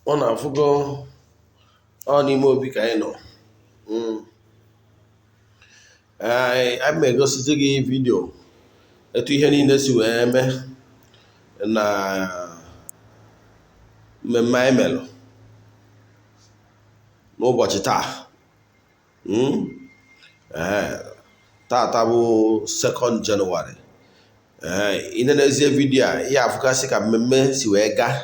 ọ na-afụgo ọ n'ime obi ka anyị nọ. Anyị na-egosite gị vidio etu ihe niile si wee mee na mmemme anyị melụ n'ụbọchị taa. Tata bụ 2nd Jenụwarị. Ị na-enezie vidio a ihe afụkasị ka mmemme si wee gaa.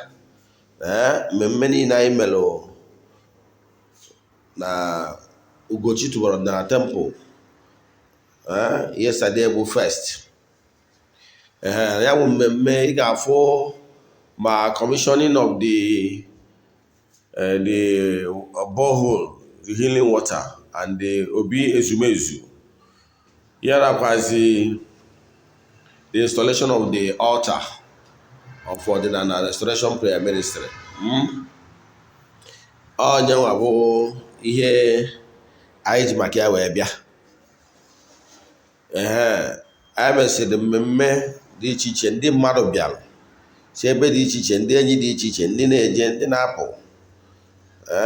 Mmemme niile anyị melụ na Ugochi tubelu na temple yesterday bụ first. Ya bụ mmemme ị ga-afụ ma commissioning of the borehole, the healing water and the Obi Ezumezu. Yarakwazi the installation of the altar of Eze-Ana Restoration Prayer Ministry. Onyenwa bụ ihe anyị ji maka ya wee bịa. Anyị mesịrị mmemme dị iche iche, ndị mmadụ bịara si ebe dị iche iche, ndị enyi dị iche iche, ndị na-eje, ndị na-apụ.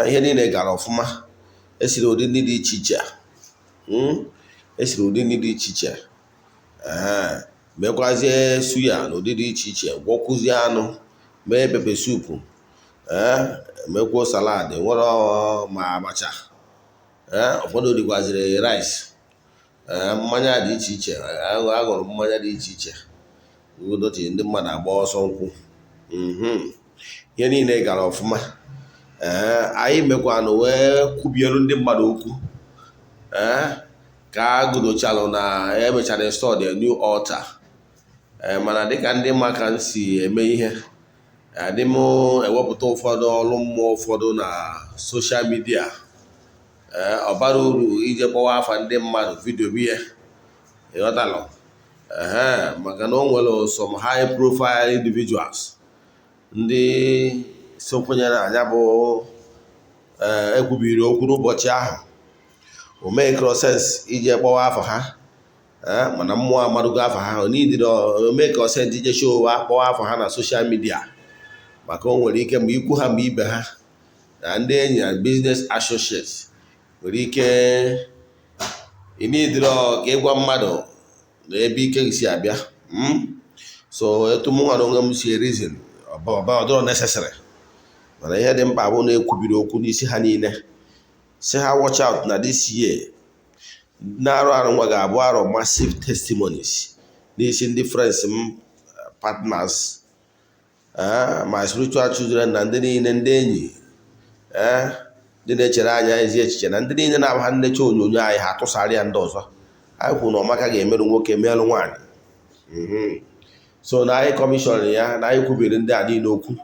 Ihe niile gara ọfụma. Esiri ụdị ndị dị iche iche. Esiri ụdị ndị dị iche iche. Mekwazie suya n'ụdị dị iche iche, gwọkwuzie anụ, mee pepe supu, mekwuo salad, nwere ma abacha. Ụfọdụ rikwaziri rice. Mmanya dị iche iche, aṅụrụ mmanya dị iche iche. Udochi ndị mmadụ agba ọsọ nkwụ. Ihe niile gara ọfụma. Anyị mekwanụ wee kwubielu ndị mmadụ okwu ka agụdochalụ na emechara install the new altar. Mana dịka ndị maka nsi eme ihe, adị m ewepụta ụfọdụ ọrụ mmụọ ụfọdụ na soshal midia. Ọ bara uru ije kpọwa afa ndị mmadụ vidio biya ịghọtalụ. Maka na o nwere some high profile individuals ndị so kwenyere anya bụ ekwubiri okwu n'ụbọchị ahụ. O make sense ije kpọwa afa ha, mana mmụọ amadugo afa ha. O make sense ije show kpọwa afa ha na soshal midia, maka o nwere ike mgbe ikwu ha mgbe ibe ha na ndị enyi na business associates nwere ike ịnidiro ka ịgwa mmadụ na ebe ike si abịa. So etu mụnwa na onwe m si reason ọdụrọ necessary, mana ihe dị mkpa bụ na ekwubiri okwu n'isi ha niile si ha watch out na this year na-arụ arụ nwa ga-abụ arụ massive testimonies n'isi ndị friends m, partners, my spiritual children na ndị niile, ndị enyi, ndị na-echere anya ezi echiche na ndị niile na-abụ nnecha onyonyo anyị ha tụsara ya ndị ọzọ. Anyị kwuru na ọmaka ga-emerụ nwoke merụ nwaanyị. So na anyị kọmishọn ya na anyị kwubiri ndị a niile okwu.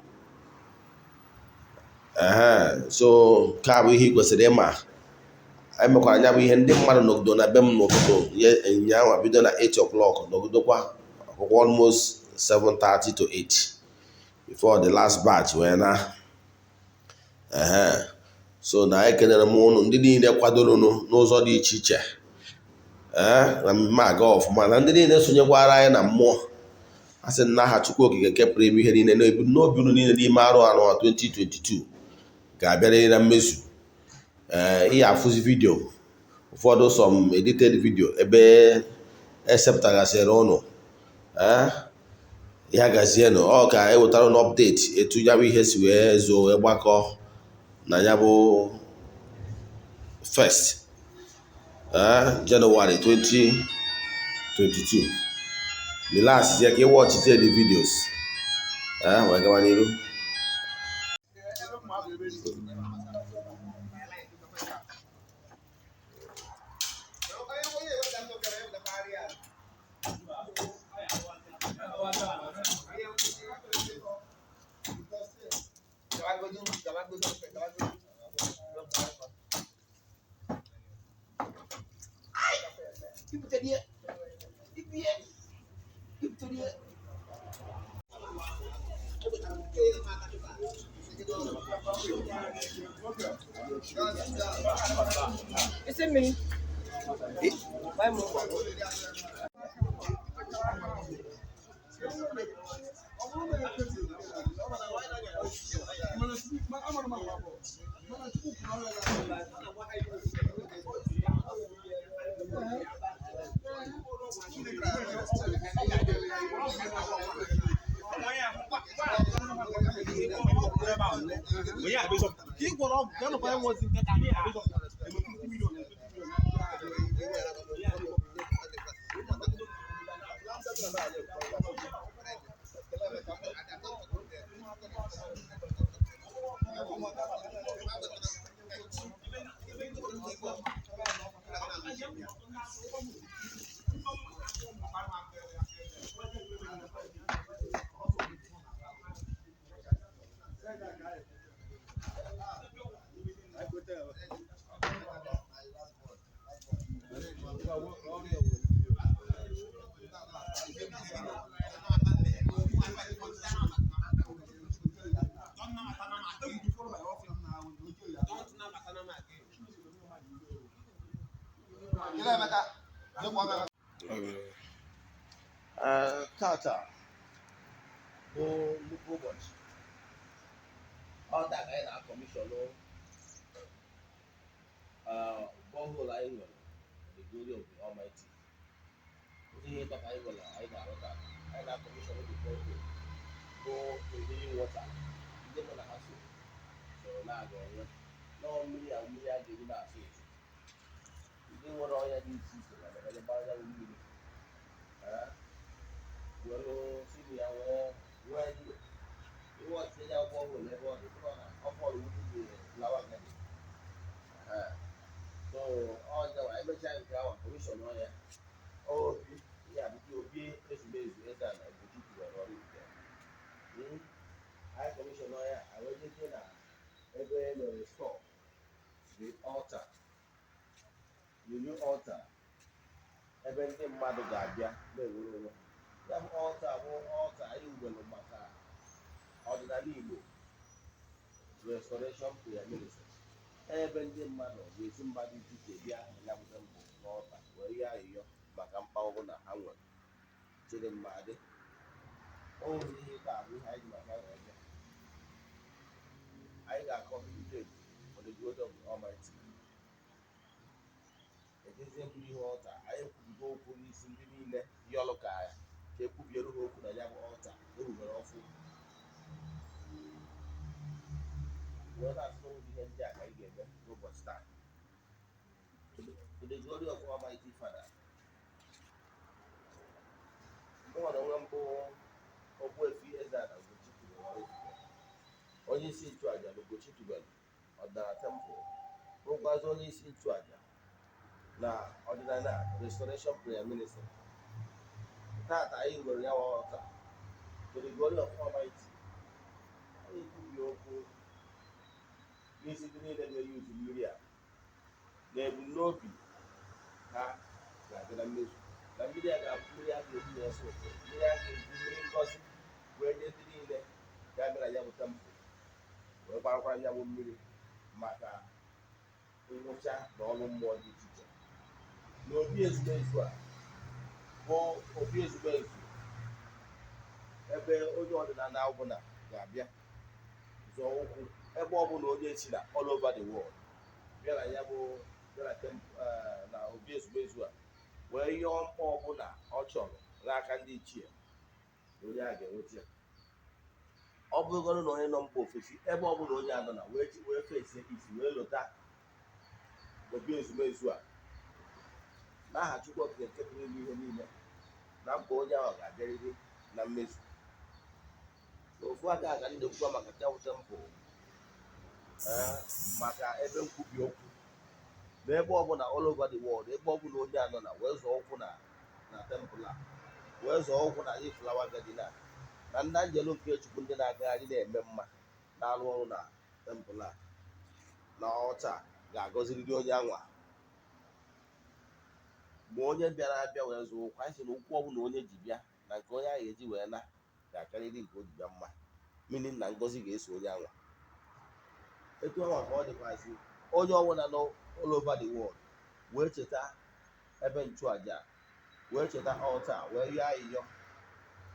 So nke a bụ ihe ị kwesịrị ịma. Anyị mekwara anya bụ ihe ndị mmadụ nọgido na be m n'ụtụtụ nyanwa bido na 8 o'clock nọgidokwa akwụkwọ almost 7:30 to 8 before the last batch wee na. So na anyị kelere m ụnụ ndị niile kwadoro n'ụzọ dị iche iche na mmemme aga ọfụma, na ndị niile sonyekwara anyị na mmụọ. A sị na aha Chukwu Okike nke pụrụ ime ihe niile na ebumnobi unu niile n'ime arụ 2022 ga-abịarịrị na mmezu. Ihe afụzi vidio ụfọdụ some edited video ebe esepụtagasịrị ụnụ ya gazienụ. Ọ ka ewetara n update etu ya bụ ihe si wee zoo wee gbakọ na ya bụ 1st Jenụwarị 2022. The last ya ka ị watch the videos wee gawa n'iru. Is it me? Why more? Tata bụ nnukwu ụbọchị ọ daga anyị na-akọmishọnụ bọhol anyị nwere the glory of the Almighty. Ndị ihe tọka anyị nwere anyị ga-arụta anyị na-akọmishọnụ the bọhol bụ ehihie wọta ndị mụ na ha soro na-aga enwe nọọ mmiri a ga-eji na-asụ esu ndị nwere ọnya dị iche iche na ebe gbanya mmiri were siri ya wee ihe ọchịchị akwụkwọ ọhụrụ n'ebe ọ dị na ọfọdụ ndị lawa gadi so ọnyanwa emechaa nke ahụ kọmishọn ọnya obi ya bụkwa obi ezumezu Eze-Ana Ugochi tiwere ọrụ nke anyị kọmishọn ọnya awejeje na ebe mere stọọ the altar the new altar ebe ndị mmadụ ga-abịa na-ewere onwe ya bụ altar anyị nwere maka ọdịnala Igbo restoration prayer ministry ebe ndị mmadụ ga-esi mba dị iche iche bịa ya bụ mbụ n'ọta wee ihe ayịyọ maka mkpa ọbụla ha nwere chere mmadụ ozi ihe ka abụ ihe anyị ji maka wee bịa anyị ga-akọmilitet for the glory of the Almighty. Ejezie bụrụ ihe ọta anyị ekwubigo okwu n'isi ndị niile ihe ọlụ ka ya ka ekwubiere ha okwu na ya bụ ọta ewubere ọfụ wee na-asụ ihe ndị a ka anyị ga-eme n'ụbọchị taa. To the glory of Almighty Father. Nwere onwe mbụ Ogbuefi Eze-Ana Ugochi tubelu onye isi nchụaja na Ugochi tubelu ọdịnala tempụl rụkwazi onye isi nchụaja na ọdịnala restoration prayer ministry. Tata anyị nwere ya ọta to the glory of Almighty. Anyị ekwubi okwu n'isi ndị niile na-eyuzu mmiri a na ebumnobi ha ga-adị na mmezu na mmiri a ga-abụ mmiri a ga-eji na-eso ụtọ mmiri a ga-eji mmiri ngọzi wee nye ndị niile ga-abịa na ya bụ tempụl wee gbakwara ya bụ mmiri maka ngwụcha na ọrụ mmụọ dị iche iche. Na obi ezumezu a bụ obi ezumezu ebe onye ọdịnala ọbụla ga-abịa zọọ ụkwụ ebe ọbụla onye si na all over the world bịa na ya bụ na obi ezumezu a wee yọọ mkpa ọbụla ọ chọrọ n'aka ndị ichie na onye a ga-enweta ya. Ọ bụrụgoro na onye nọ mba ofesi ebe ọbụla onye anọ na wee fesie isi wee lụta obi ezumezu a n'aha Chukwu Okike nke pụrụ ime ihe niile na mkpa onye ahụ ga-abịarịrị na mmezu. Ofu aka aga ndị kwuo maka chawụta mpụ maka ebe nkwubi okwu n'ebe ọbụla all over the world ebe ọbụla onye anọ na wee zọọ ụkwụ na tempụl a wee zọọ ụkwụ na ihe flawa gadin a na ndị anjelu nke Chukwu ndị na-agagharị na-eme mma na-arụ ọrụ na tempụl a na ọta ga-agọziriri onye anwa. Mgbe onye bịara abịa wee zọọ ụkwụ anyị sị na ụkwụ ọbụla onye ji bịa na nke onye ahụ eji wee na ga-akarịrị nke o ji bịa mma meaning na ngọzi ga-eso onye anwa. Etu anwa ka ọ dịkwazị onye ọbụla nọ all over the world wee cheta ebe nchụaja wee cheta ọta wee yọọ ayịyọ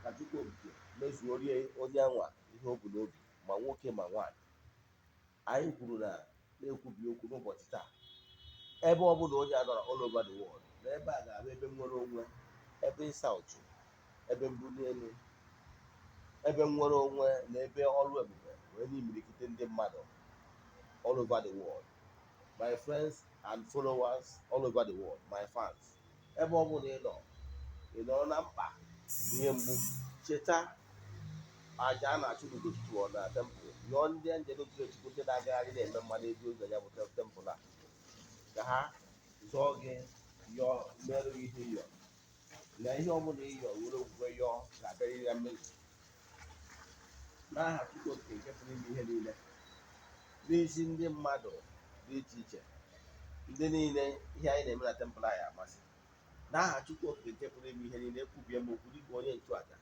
ka Chukwu Okike mezuorie onye anwa ihe o bu n'obi ma nwoke ma nwaanyị. Anyị kwuru na-ekwubi okwu n'ụbọchị taa ebe ọbụla onye anọrọ all over the world na ebe a ga-abụ ebe nwere onwe ebe ịsa ụtụ ebe mbuli elu ebe nwere onwe na ebe ọrụ ebube wee na-imilikite ndị mmadụ all over the world, my friends and followers all over the world, my fans. Ebe ọ bụla ị nọ na mkpa ihe mgbu, cheta aja a na-achụ n'Ugochi tụọ na tempụl. Yọọ ndị njele Chukwu ndị na-agagharị na-eme mmadụ eji ụzọ ya bụ tempụl a, ka ha zọọ gị, yọọ merụ ihe ịyọ na ihe ọbụla ịyọ were okwukwe yọọ ga-abịarịrị ya mmezu n'aha Chukwu okike nke pụrụ ime ihe niile. N'isi ndị mmadụ dị iche iche, ndị niile ihe anyị na-eme na tempụl anyị amasị, n'aha Chukwu okike nke pụrụ ime ihe niile, ekwubie m okwu dịka onye nchụaja.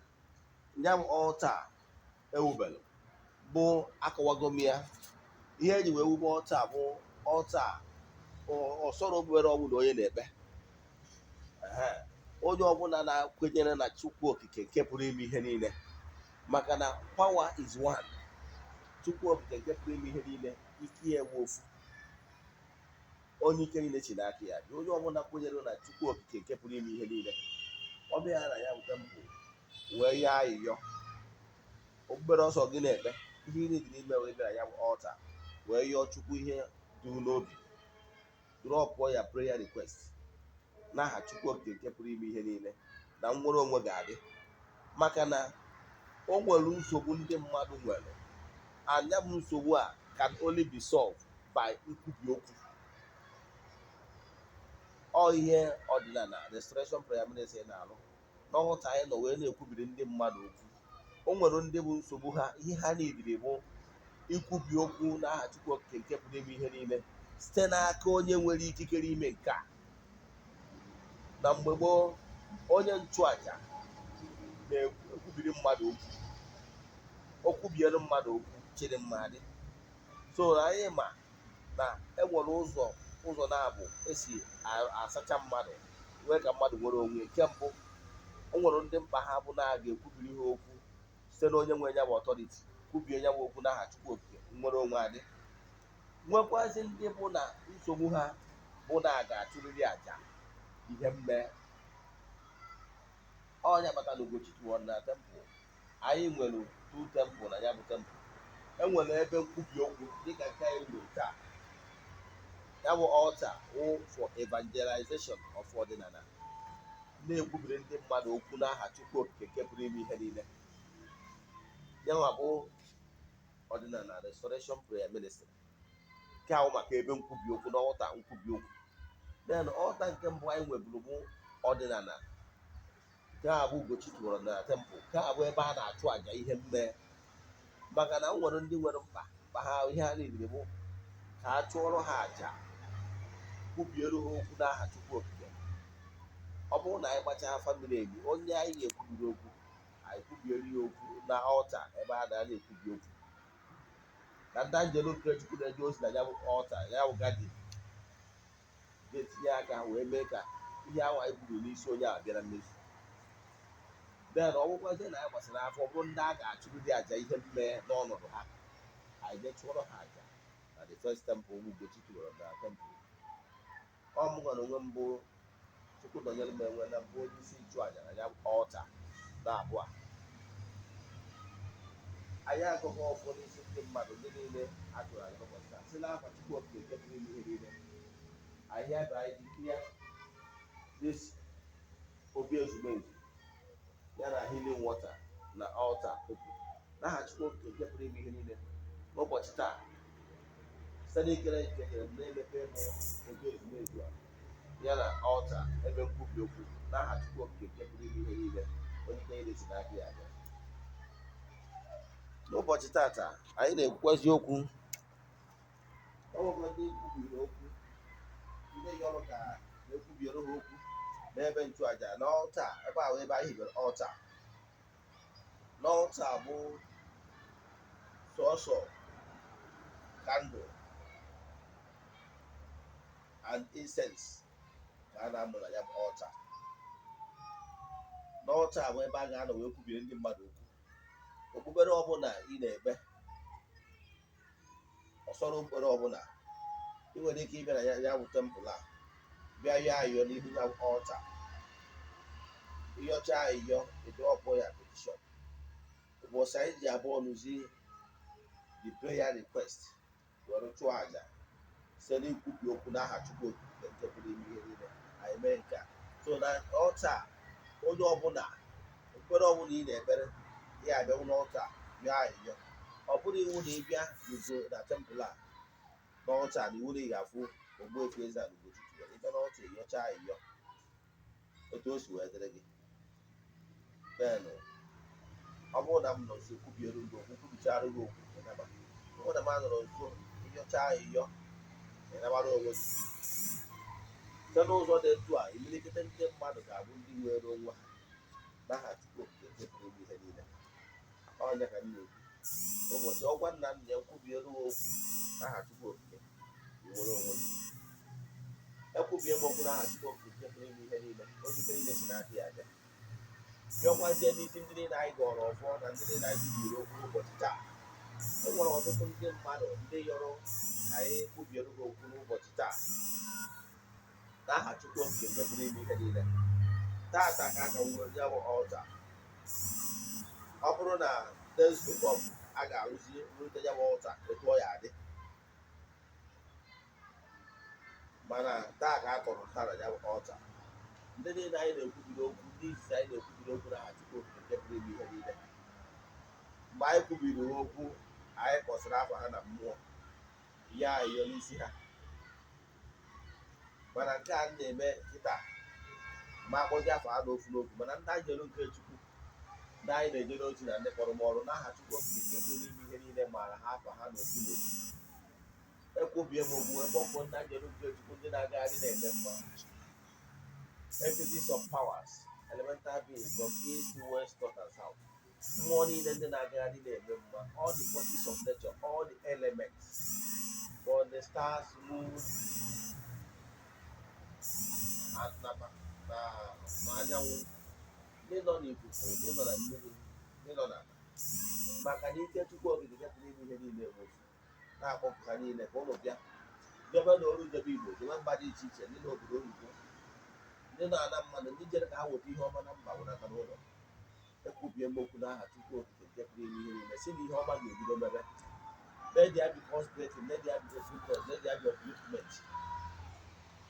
Nya m ọlta ewubelu bụ akọwago m ya. Ihe eji wee wube ọlta bụ ọlta ọsọrọ okpukpere ọbụla onye na-ekpe, onye ọbụla na-kwenyere na Chukwu okike nke pụrụ ime ihe niile, maka na power is one. Chukwu okike nke pụrụ ime ihe niile, ike ya enwe ofu, onye ike niile si n'aka ya dị. Onye ọbụla kwenyere na Chukwu okike nke pụrụ ime ihe niile, ọ bịa na ya wute mpụ wee ya ayịyọ okpukpere ọsọ gị na-ekpe, ihe ị dị n'ime wee bịara ya bụ ọlta wee yọọ Chukwu ihe dị n'obi, drọpụọ ya prayer request n'aha Chukwu okike nke pụrụ ime ihe niile, na nnwere onwe ga-adị. Maka na o nwere nsogbu ndị mmadụ nwere, and ya bụ nsogbu a can only be solved by nkwubi okwu. Ọ ihe ọdịnala restoration prayer ministry na-alụ n'ọlta anyị nọ wee na-ekwubiri ndị mmadụ okwu. O nwere ndị bụ nsogbu ha, ihe ha niile bụ ikwubi okwu n'aha Chukwu okike nke pụrụ ime ihe niile site n'aka onye nwere ikikere ime nke a. Na mgbe gboo, onye nchụaja na-ekwubiri mmadụ okwu, okwubiere mmadụ okwu chịrị mmadụ. So anyị ma na enwere ụzọ na-abụ esi asacha mmadụ nwee ka mmadụ nwere onwe. Nke mbụ, o nwere ndị mkpa ha bụ na a ga-ekwubiri ha okwu site na onye nwe ya bụ ọtọriti, kwubie ya bụ okwu n'aha Chukwu okike, nwere onwe adị. Nwekwazi ndị bụ na nsogbu ha bụ na a ga-achụrịrị aja ihe mme. Ọnya kpata na Ugochi tụọ na tempụl anyị nwere two tempụl na ya bụ tempụl. Enwere ebe nkwubi okwu dịka nke anyị nwere taa. Ya bụ ọlta wụ for evangelization of ọdịnala, na-ekwubiri ndị mmadụ okwu n'aha Chukwu okike nke pụrụ ime ihe niile. Yanwa bụ ọdịnala restoration prayer ministry, nke ahụ maka ebe nkwubi okwu na ọlta nkwubi okwu. Then ọlta nke mbụ anyị nweburu bụ ọdịnala, nke a bụ Ugochi tụrụ na tempụl, nke a bụ ebe a na-achụ àjà ihe mme. Maka na o nwere ndị nwere mkpa ha ihe ha niile bụ ka a chụọrọ ha àjà, kwubiere ha okwu n'aha Chukwu okike. Ọ bụrụ na anyị gbachaa famili enyi, onye anyị ga-ekwubiri okwu, anyị kwubiere ya okwu na ọlta ebe a na-ekwubi okwu. Na ndị njelu nke Chukwu na-eje ozi na ya bụ ọlta, ya bụ gadin, ga-etinye aka wee mee ka ihe ahụ anyị kwuru n'isi onye a bịara mmezu. Then ọ bụkwazie na anyị gbasara afọ, ọ bụrụ ndị a ga-achụrụ dị àjà ihe mme n'ọnọdụ ha, anyị ga-chụọrọ ha àjà na the first temple Ugochi tụrụ na tempụl. Ọ mụ nwere onwe mbụ Chukwu nọnyere m enwe na mbụ onye isi nchụàjà na ya ọlta na abụọ. Anyị agụghị ọfọ n'isi ndị mmadụ ndị niile a chụrụ aja n'ụbọchị taa, si n'afa Chukwu okike nke pụrụ ime ihe niile. Anyị ebe anyị declare this Obi Eze-Ana ya na healing water na ọlta okwu n'aha Chukwu okike nke pụrụ ime ihe niile. N'ụbọchị taa, site n'ikere nke nyere m na-emepe m Obi Eze-Ana a ya na ọlta ebe nkwubi okwu n'aha Chukwu okike nke pụrụ ime ihe niile, onye ike niile si n'aka ya abịa. N'ụbọchị tata anyị na-ekwukwazi okwu, ọ bụrụ ndị kwubiri okwu, ndị yọrọ ka na-ekwubiere ha okwu n'ebe nchụàjà na ọlta ebe ahụ ebe anyị hibere ọlta. N'ọlta bụ sọsọ candle and incense ka a na-amụ na ya bụ ọlta. N'ọlta bụ ebe a ga-anọ wee kwubiri ndị mmadụ okwu. Okpukpere ọbụla ị na-ekpe, ọsọrọ okpukpere ọbụla, ị nwere ike ịbịa na ya bụ tempụl a bịa yọọ ayịyọ n'ihu ya ọlta. Ịyọcha ayịyọ, ịdrọpụ ya petishọn. Ụbọchị anyị ji abụọ n'ụzi the prayer request were chụọ aja site n'ikwubi okwu n'aha Chukwu Okike nke pụrụ ime ihe niile. Anyị mee nke a so na ọlta onye ọbụla okpere ọbụla ị na-ekpere ya abịanwụ n'ọlta bịa ayịyọ. Ọ bụrụ iwu na ịbịa n'ugo na tempụl a n'ọlta na iwu na ị ga-afụ Ogbuefi Eze-Ana Ugochi tubelu ịbịa n'ọlta ịyọcha ayịyọ otu o si wee dịrị gị. Benụ ọ bụrụ na m nọ nso kwubiere gị okwu kwubichara gị okwu ịnaba, ọ bụrụ na m anọrọ nso ịyọcha ayịyọ ịnabara onwe gị. Site n'ụzọ dị etu a imirikite ndị mmadụ ga-abụ ndị nwere onwe ha n'aha Chukwu Okike nke pụrụ ime ihe niile. Ọnya ka m na-ekwu ụbọchị ọgwa nna nna ya kwubiere okwu n'aha Chukwu Okike iwere onwe gị. Ekwubie m okwu n'aha Chukwu Okike nke pụrụ ime ihe niile, onye ike niile si n'aka ya abịa. Bịakwazie n'isi ndị niile anyị gọrọ ọfọ na ndị niile anyị kwubiri okwu n'ụbọchị taa. E nwere ọtụtụ ndị mmadụ ndị yọrọ anyị kwubiere gị okwu n'ụbọchị taa n'aha Chukwu Okike nke pụrụ ime ihe niile. Tata ka aka wuru ya bụ ọlta. Ọ bụrụ na next week a ga-arụzi rute ya bụ ọlta etu ọ ya adị, mana taa ka a kọrọ ntara ya bụ ọlta. Ndị niile anyị na-ekwubiri okwu, ndị izizi anyị na-ekwubiri okwu n'aha Chukwu Okike nke pụrụ ime ihe niile. Mgbe anyị kwubiri okwu anyị kpọsịrị afa ha na mmụọ ya ayọ n'isi ha. Mana nke a na-eme kịta ma akpọzi afọ ha n'ofu n'ofu, mana ndị anyị jere nke Chukwu ndị anyị na-ejere ozi na ndị kpọrọ m ọrụ n'aha Chukwu Okike nke pụrụ ime ihe niile maara ha afa ha n'ofu n'ofu. Ekwubie m okwu ekpọkpọ ndị anyị jere nke Chukwu ndị na-agagharị na-eme mma. Entities of powers, elemental beings from east, west, north and south. Mmụọ niile ndị na-agagharị na-eme mma. All the forces of nature, all the elements, for the stars, moon, and na anyanwụ, ndị nọ n'ikuku, ndị nọ na mmiri, ndị nọ n'ala. Maka na ike Chukwu Okike nke pụrụ ime ihe niile bụ ofu. Na-akpọpụ ha niile ka ụlọ bịa jebe n'ọrụ jebe Igbo, jebe mba dị iche iche, ndị n'obodo oyibo, ndị na-ana mmadụ, ndị jere ka ha weta ihe ọma na mba wenata n'ụlọ. Ekwubie m okwu n'aha Chukwu Okike nke pụrụ ime ihe niile si na ihe ọma ga-ebido mebe. Let there be prosperity, let there be fruitfulness, let there be upliftment.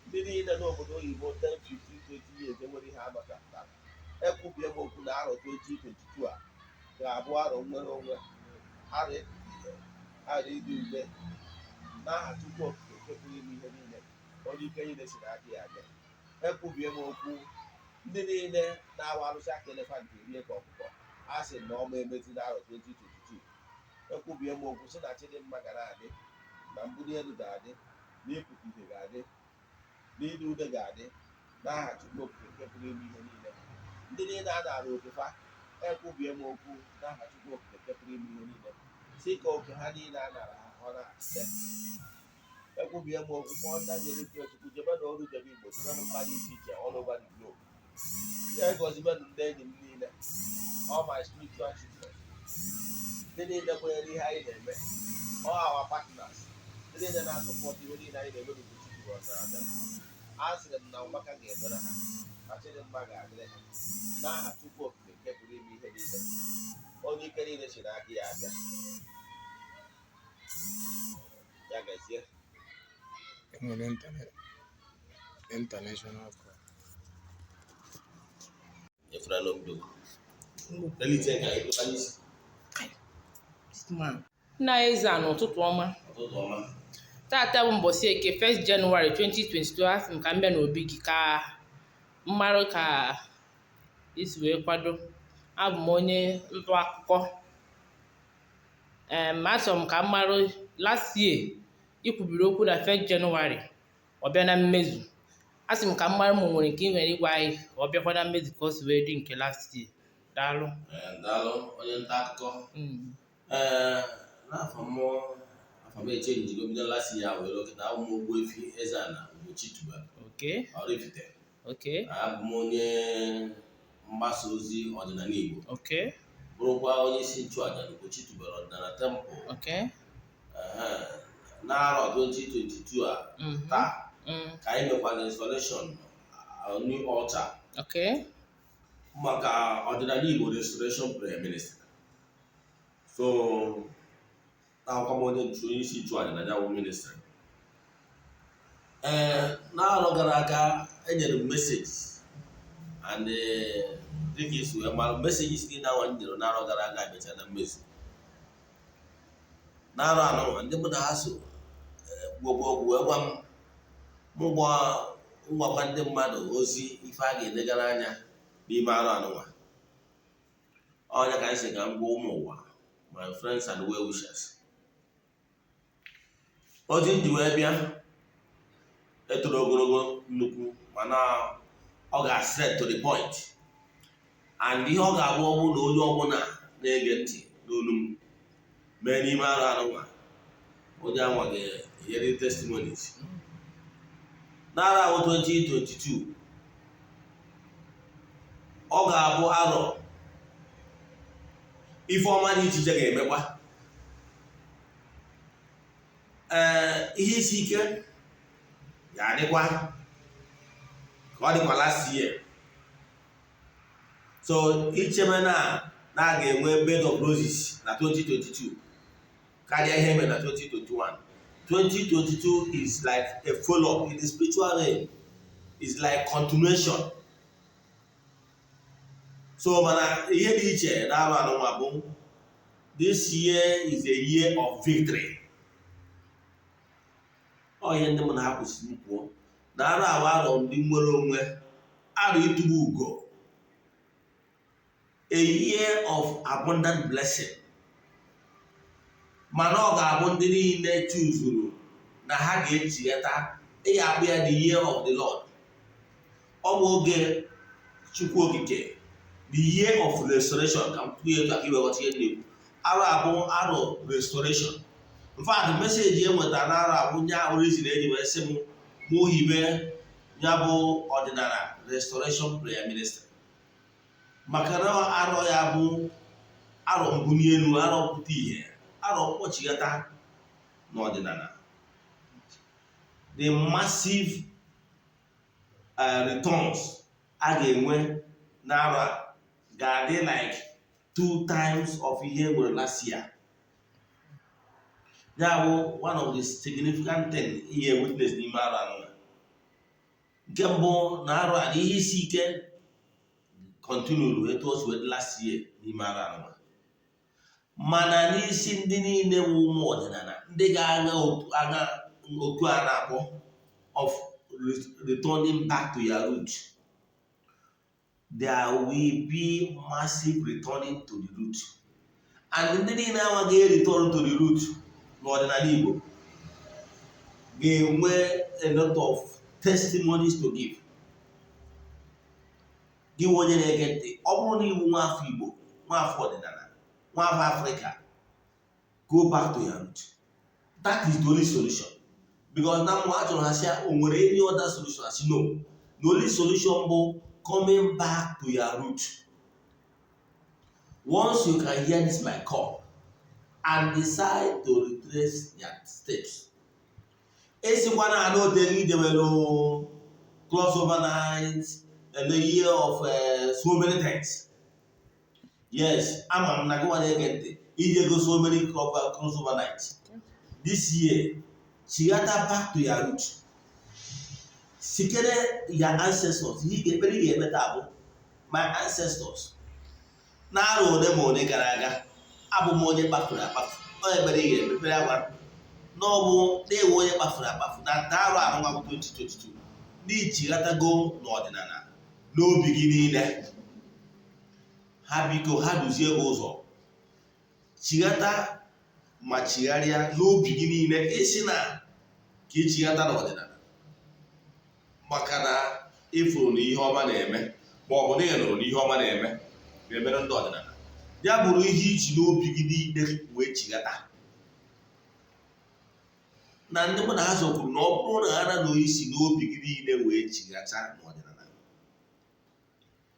Ndị niile n'obodo oyibo 10, 15, 20 years enwere ihe amatapụtara. Ekwubie m okwu na arọ 2022 a ga-abụ arọ nnwere onwe, arọ ebibihe, arọ ịdị ule n'aha Chukwu Okike nke pụrụ ime ihe niile, onye ike niile si n'aka ya abịa. Ekwubie m okwu ndị niile na-awa arụsị aka elefant erie ka ọkụkọ a sị na ọma emezi n'arọ 2022. Ekwubie m okwu si na Chidimma ga na-adị, na mbuli elu ga-adị, na ikuku ihe ga-adị, na ịdị ude ga-adị n'aha Chukwu Okike nke pụrụ ime ihe niile. Ndị niile a na-arụ okefa ekwubie m okwu n'aha Chukwu Okike nke pụrụ ime ihe niile si ka oke ha niile a nara ha ọ na-asite. Ekwubie m okwu kpọọ ndị jere nke Chukwu jebe n'ọrụ jebe Igbo, jebe na mba dị iche iche all over the globe. Egozibenu ndị enyi m niile, all my spiritual children, ndị niile kwenyere ihe anyị na-eme, all our partners, ndị niile na-asọpọtụ ihe niile anyị na-eme n'Ugochi tubelu ọdịnala. A sịrị m na Ụmaka ga-emere ha, na Chidimma ga-adịrị ha n'aha Chukwu Okike nke pụrụ ime ihe niile, onye ike niile si n'aka ya abịa. Ya gazie. Enwere international call. Efra n'obodo. Delete ka anyị pụta n'isi. Nna Eze-Ana ụtụtụ ọma. Ụtụtụ ọma. Tata bụ mbọsị Eke 1st January 2022. Asị m ka m bịa n'obi gị ka mmarụ ka isi wee kwado. Abụ m onye ntụ akụkọ. Asọ m ka mmarụ last year ikwubiri okwu na 1st January ọ bịa na mmezu. Asị m ka mmarụ m nwere nke ị nwere ịgwa anyị ọ bịakwa na mmezu ka o si wee dị nke last year. Daalụ. Daalụ onye nta akụkọ. N'afọ m echenji bido last year wee lọkịta abụ m Ogbuefi Eze-Ana Ugochi tubelu. Oraifite. Abụ m onye mgbasa ozi ọdịnala Igbo. Bụrụkwa onye isi nchụaja n'Ugochi tubelu ọdịnala temple. N'arọ 2022 a taa ka anyị mekwara installation new altar maka ọdịnala Igbo restoration prayer ministry. So na-ahụkwa m onye isi nchụaja na nyanwụ ministri. N'arọ gara aga enyere m meseji and dịka isi wee mara meseji si na nwa nyere n'arọ gara aga emecha na mmezu. N'arọ anọ ndị mụ na ha so gwogwogwu wee gwa m ngwakwa ndị mmadụ ozi ife a ga-edegara anya n'ime arọ anụnwa. Onye ka anyị si ka m gwa ụmụ ụwa, my friends and well wishers. Ozi ndị wee bịa etoro ogologo nnukwu mana ọ ga-straight to the point, and ihe ọ ga-abụ ọbụ na onye ọbụla na-ege ntị n'olu m mee n'ime arọ anụnwa onye anwa ga-enyere testimonies. N'arọ ahụ 2022 ọ ga-abụ arọ ife ọma dị iche iche ga-emekwa. Ihe isi ike ga-adịkwa ka ọ dịkwa last year. So ichebe na a ga-enwe bed of roses na 2022 karịa ihe mere na 2021. 2022 is like a follow-up in the spiritual realm. It's like continuation. So mana ihe dị iche na-arụ anụnwa bụ this year is a year of victory. Ihe ndị mụ na ha kwụsịrị kwuo na arụ ahụ arọ ndị nwere onwe, arụ ịtụba ugo, a year of abundant blessing. Mana ọ ga-abụ ndị niile chuzuru na ha ga-echighata ịya abụ ya the year of the Lord. Ọ bụ oge Chukwu Okike, the year of restoration. Ka m kwuo etu aka iweghọta ihe na-ekwu. Arụ abụ arụ restoration. In fact, meseji enwetara n'arụ abụ nye ahụ rizin eji wee sị m mụ hibe ya bụ ọdịnala restoration prayer ministry. Maka na arọ ya bụ arọ mbuni elu, arọ pụta ihe, arọ mkpọchighata n'ọdịnala. The massive returns a ga-enwe n'arọ a ga-adị like 2 times of ihe nwere last year. Ya bụ one of the significant thing ihe witness n'ime arọ anọ. Nke mbụ na arọ a ihe isi ike continue etu o si wee last year n'ime arọ anọ. Mana n'isi ndị niile wụ ụmụ ọdịnala ndị ga-aṅa otu a na-akpọ of returning back to your root, there will be massive returning to the root. And ndị niile amaghị return to the root n'ọdịnala Igbo ga-enwe a lot of testimonies to give. Gị onye na-ege ntị, ọ bụrụ na iwu nwafọ Igbo, nwafọ ọdịnala, nwafọ Africa, go back to your root. That is the only solution. Because na mụ achọrọ ha sị o nwere any other solution? Asị no. The only solution bụ coming back to your root. Once you can hear this my call and decide to retrace your steps. Esikwa na anọ deri dewelu crossover night and the year of so many things. Yes, ama m na gị nwa na-ege ntị ije go so many crossover nights. This year, chighata back to your root. Sikere your ancestors. Ihe ga-ekpere ga-emeta abụ my ancestors. Na-arụ one ma one gara aga, abụ m onye kpafuru akpafu. Onye ekpere ga-emepere agwa n'ọbụ na-ewe onye kpafuru akpafu na arụ anụnwa bụ 2022 n'ichighatago n'ọdịnala n'obi gị niile. Ha biko ha duzie gị ụzọ chighata ma chigharịa n'obi gị niile isi na ka ichighata n'ọdịnala. Maka na ịfụrụ na ihe ọma na-eme ma ọ bụ na ị nụrụ na ihe ọma na-eme ga-emere ndị ọdịnala. Ya bụrụ ihe iji n'obi gị niile wee chighata. Na ndị mụ na ha so kwuru na ọ bụrụ na ha na isi n'obi gị niile wee chighata n'ọdịnala,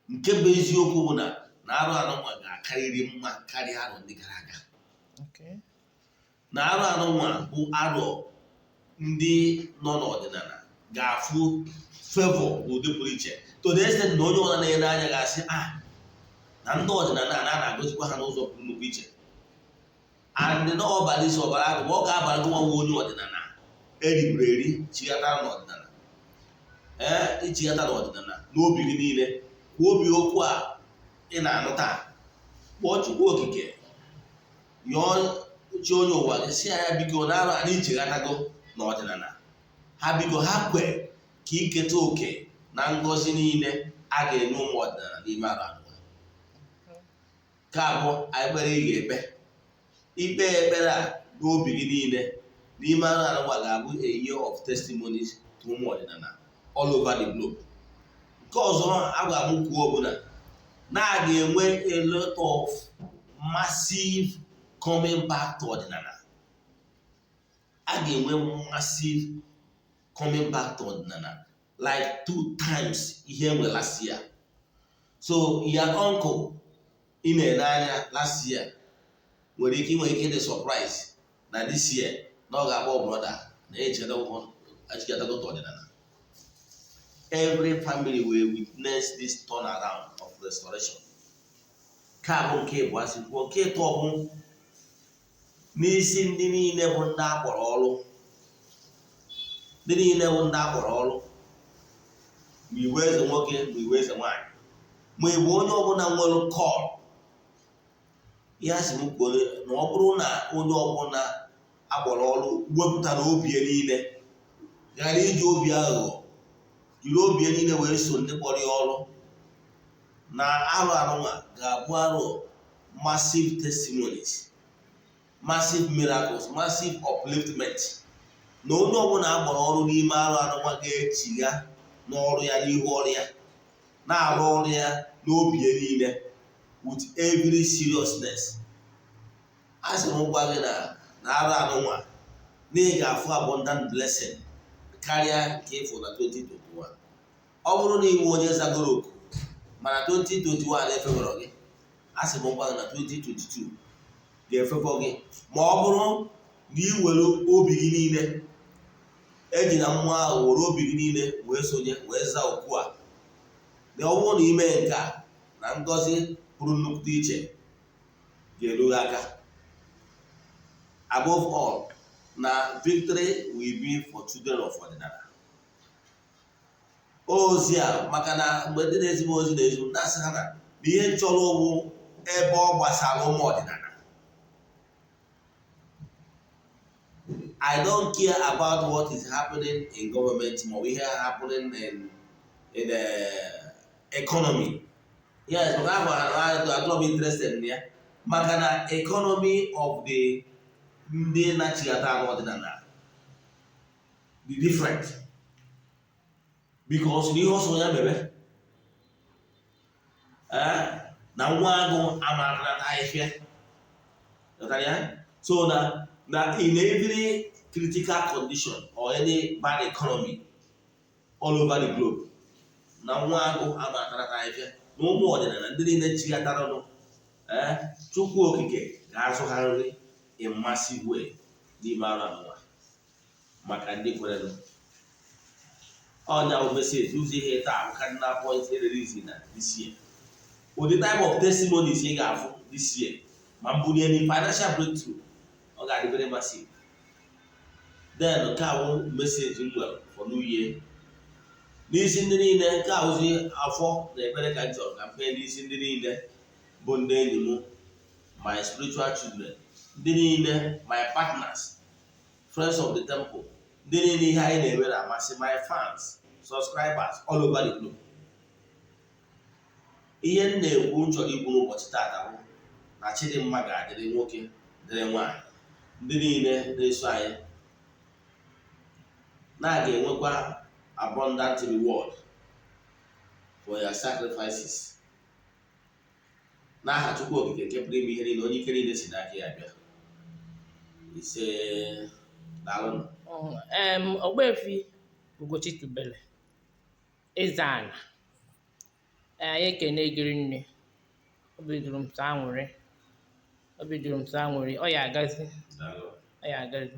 nke bụ eziokwu bụ na arụ anụnwa ga-akarịrị mma karịa arọ ndị gara aga. Na arụ anụnwa bụ arọ ndị nọ n'ọdịnala ga-afụ favor n'ụdị pụrụ iche. To the extent na onye ọbụla na-ele anya ga-asị na ndị ọdịnala a na-agọzikwa ha n'ụzọ pụrụ nnukwu iche. and na ọbara isi ọbara agụ ma ọ ga-abara gị nwa onye ọdịnala eriburu eri chighata n'ọdịnala ichighata n'ọdịnala n'obi gị niile kwuo obi okwu a ị na-anụ taa kpọọ Chukwu okike yọọ chi onye ụwa gị si ya biko na-arụ anyị ichighatago n'ọdịnala ha biko ha kwe ka iketa oke na ngọzi niile a ga-enye ụmụ ọdịnala n'ime arụ anụwa. Nke abụọ ekpere ị ga-ekpe ikpe ekpere a n'obi gị niile n'ime arụ anụwa ga-abụ a year of testimonies to ụmụ ọdịnala all over the globe. Nke ọzọ a ga-amụ kwuo ọbụla na a ga-enwe a lot of massive coming back to ọdịnala. A ga-enwe massive coming back to ọdịnala like 2 times ihe enwe last year. So your uncle ị na-ele anya last year nwere ike dị surprise na this year na ọ ga-agba brother na echekatago to ọdịnala. Every family will witness this turnaround of restoration. Nke a bụ nke bụ asị kwuo. Nke ịtọ bụ n'isi ndị niile bụ ndị akpọrọ ọrụ ma iwu eze nwoke ma iwu eze nwaanyị ma ịbụ onye ọbụla nwere kọl. Ihe a sị m kwuo na ọ bụrụ na onye ọbụla akpọrọ ọrụ wepụtara obi ya niile ghara iji obi aghụghọ jiri obi ya niile wee so ndị kpọrọ ya ọrụ na arụ arụnwa ga-abụ arụ massive testimonies, massive miracles, massive upliftment na onye ọbụla agbara ọrụ n'ime arụ arụnwa ga-echigha n'ọrụ ya n'ihu ọrụ ya na-arụ ọrụ ya n'obi ya niile with every seriousness. A sị m gwa gị na arụ arụnwa na ị ga-afụ abundant blessing karịa nke ịfụ na 2021. Ọ bụrụ na iwu onye zagoro oku mana 2021 efegoro gị, a sị m gwa gị na 2022 ga-efekọ gị ma ọ bụrụ na ị were obi gị niile eji na mmụọ ahụ were obi gị niile wee sonye wee zaa okwu a. Na ọ bụrụ na ime nke a na ngọzi pụrụ nnukwu iche ga-eru gị aka. Above all, na victory will be for children of ọdịnala. Ozi a maka na mgbe ndị na-ezigbo ozi na-ezu na-asị ha na ihe nchọrọ ụwụ ebe ọ gbasara ụmụ ọdịnala. I don't care about what is happening in government or we hear happening in the economy. Yes, but I don't be interested in there. Maka na economy of the ndị na-achịghata ọdịnala be different because n'ihe ọsọ ya mebe na nwa agụ amarata ahịfịa. So na in every critical condition or any bad economy all over the globe na nwa agụ amarata ahịfịa na ụmụ ọdịnala ndị niile chịghatara ọnụ Chukwu okike ga-azụ ha nri in massive way n'ime arụ anụwa maka ndị kwerenụ. Ọnya bụ message ụzọ ihe taa ka na point release na this year. With the type of testimonies ị ga-afụ this year ma mbunye ni financial breakthrough ọ ga-adị very massive. Then nke a bụ message m nwere for new year. N'isi ndị niile nke a ozi afọ na ekpere ka njọ ka mpe n'isi ndị niile bụ ndị enyi m, my spiritual children, ndị niile my partners, friends of the temple, ndị niile ihe anyị na-eme na-amasị, my fans, subscribers all over the globe. Ihe m na-ekwu nchọrọ ikwu n'ụbọchị taata bụ na Chidimma ga-adịrị nwoke dịrị nwaanyị ndị niile na-eso anyị na ga-enwekwa abundant reward for your sacrifices. N'aha Chukwu okike nke pụrụ ime ihe niile onye ike niile si n'aka ya bịa. Ise daalụ. Ogbuefi Ugochi tubelu Eze-Ana. Anyị ekene gịrị nne. Obi juru m sọ aṅụrị. Ọ ya agazi. Ọ ya agazi.